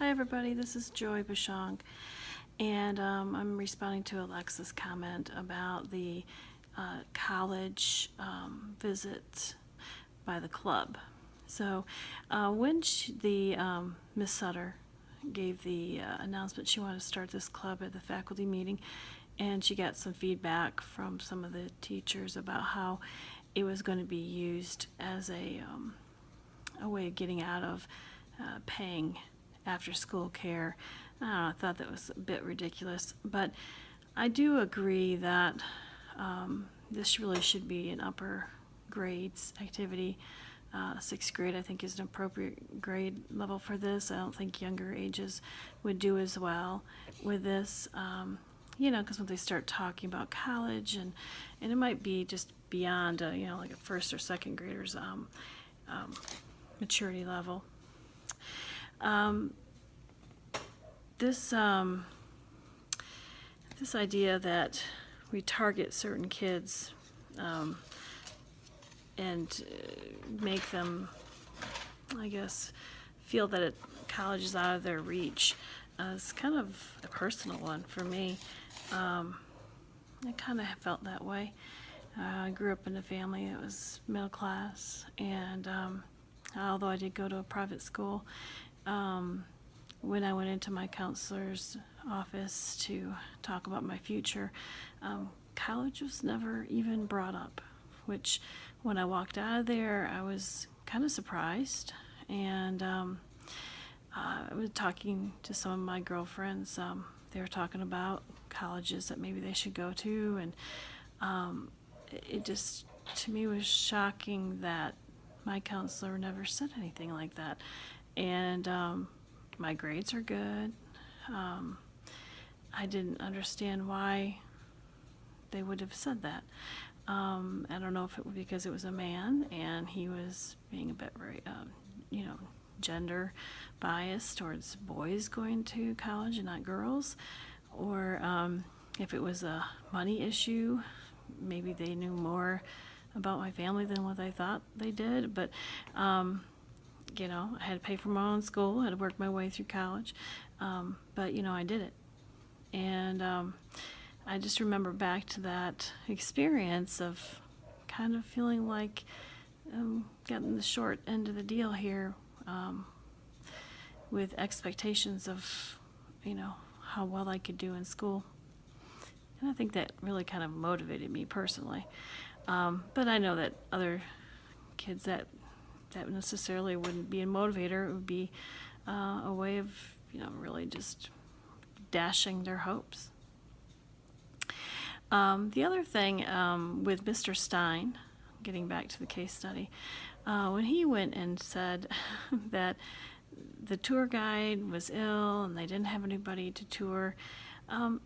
Hi everybody, this is Joy Bashong, and I'm responding to Alexa's comment about the college visit by the club. So when Miss Sutter gave the announcement she wanted to start this club at the faculty meeting, and she got some feedback from some of the teachers about how it was going to be used as a way of getting out of paying after school care. I don't know, I thought that was a bit ridiculous, but I do agree that this really should be an upper grades activity. Sixth grade, I think, is an appropriate grade level for this. I don't think younger ages would do as well with this. Because when they start talking about college, and it might be just beyond, like a first or second graders maturity level. This idea that we target certain kids and make them, I guess, feel that college is out of their reach is kind of a personal one for me. I kind of felt that way. I grew up in a family that was middle class, and although I did go to a private school, when I went into my counselor's office to talk about my future, college was never even brought up, which when I walked out of there, I was kind of surprised. And I was talking to some of my girlfriends. They were talking about colleges that maybe they should go to, and it just, to me, was shocking that my counselor never said anything like that. And my grades are good. I didn't understand why they would have said that. I don't know if it was because it was a man and he was being a bit very, gender biased towards boys going to college and not girls, or if it was a money issue. Maybe they knew more about my family than what I thought they did, but I had to pay for my own school, I had to work my way through college, but I did it. And I just remember back to that experience of kind of feeling like getting the short end of the deal here, with expectations of, how well I could do in school. And I think that really kind of motivated me personally. But I know that other kids that necessarily wouldn't be a motivator. It would be a way of, really just dashing their hopes. The other thing with Mr. Stein, getting back to the case study, when he went and said that the tour guide was ill and they didn't have anybody to tour, I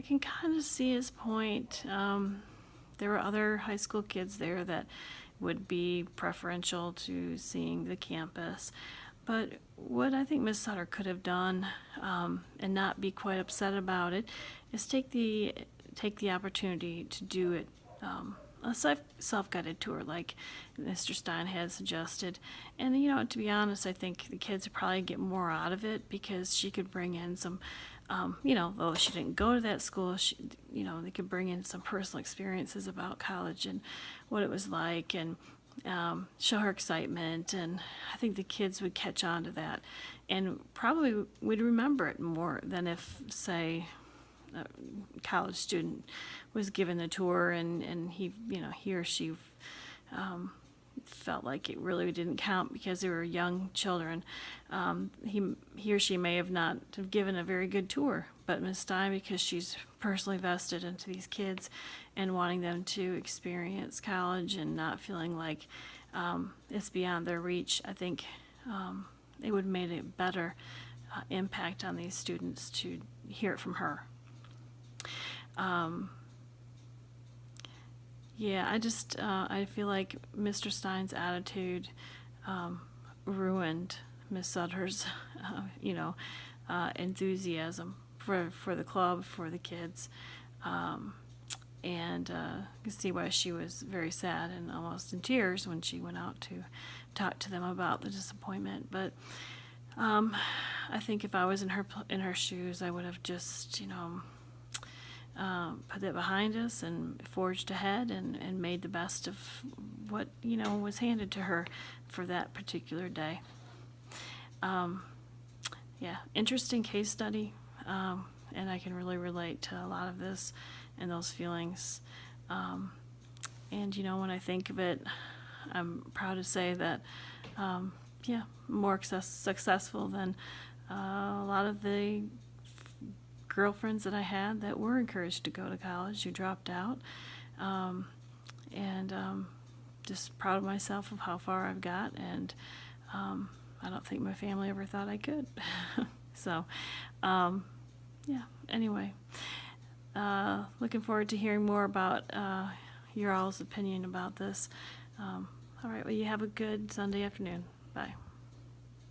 can kind of see his point. There were other high school kids there that would be preferential to seeing the campus. But what I think Ms. Sutter could have done, and not be quite upset about it, is take the opportunity to do it, a self-guided tour like Mr. Stein had suggested. And to be honest, I think the kids would probably get more out of it because she could bring in some, though she didn't go to that school, they could bring in some personal experiences about college and what it was like, and show her excitement. And I think the kids would catch on to that and probably would remember it more than if, say, a college student was given the tour and he or she felt like it really didn't count because they were young children. He or she may have not have given a very good tour, but Ms. Stein, because she's personally vested into these kids and wanting them to experience college and not feeling like it's beyond their reach, I think it would have made a better impact on these students to hear it from her. I feel like Mr. Stein's attitude ruined Miss Sutter's, enthusiasm for the club, for the kids. And you can see why she was very sad and almost in tears when she went out to talk to them about the disappointment. But I think if I was in her shoes, I would have just, put it behind us and forged ahead and made the best of what, was handed to her for that particular day. Yeah, interesting case study, and I can really relate to a lot of this and those feelings. And, when I think of it, I'm proud to say that, yeah, more successful than a lot of the girlfriends that I had that were encouraged to go to college who dropped out. And just proud of myself of how far I've got, and I don't think my family ever thought I could. So, yeah, anyway, looking forward to hearing more about your all's opinion about this. All right, well, you have a good Sunday afternoon. Bye.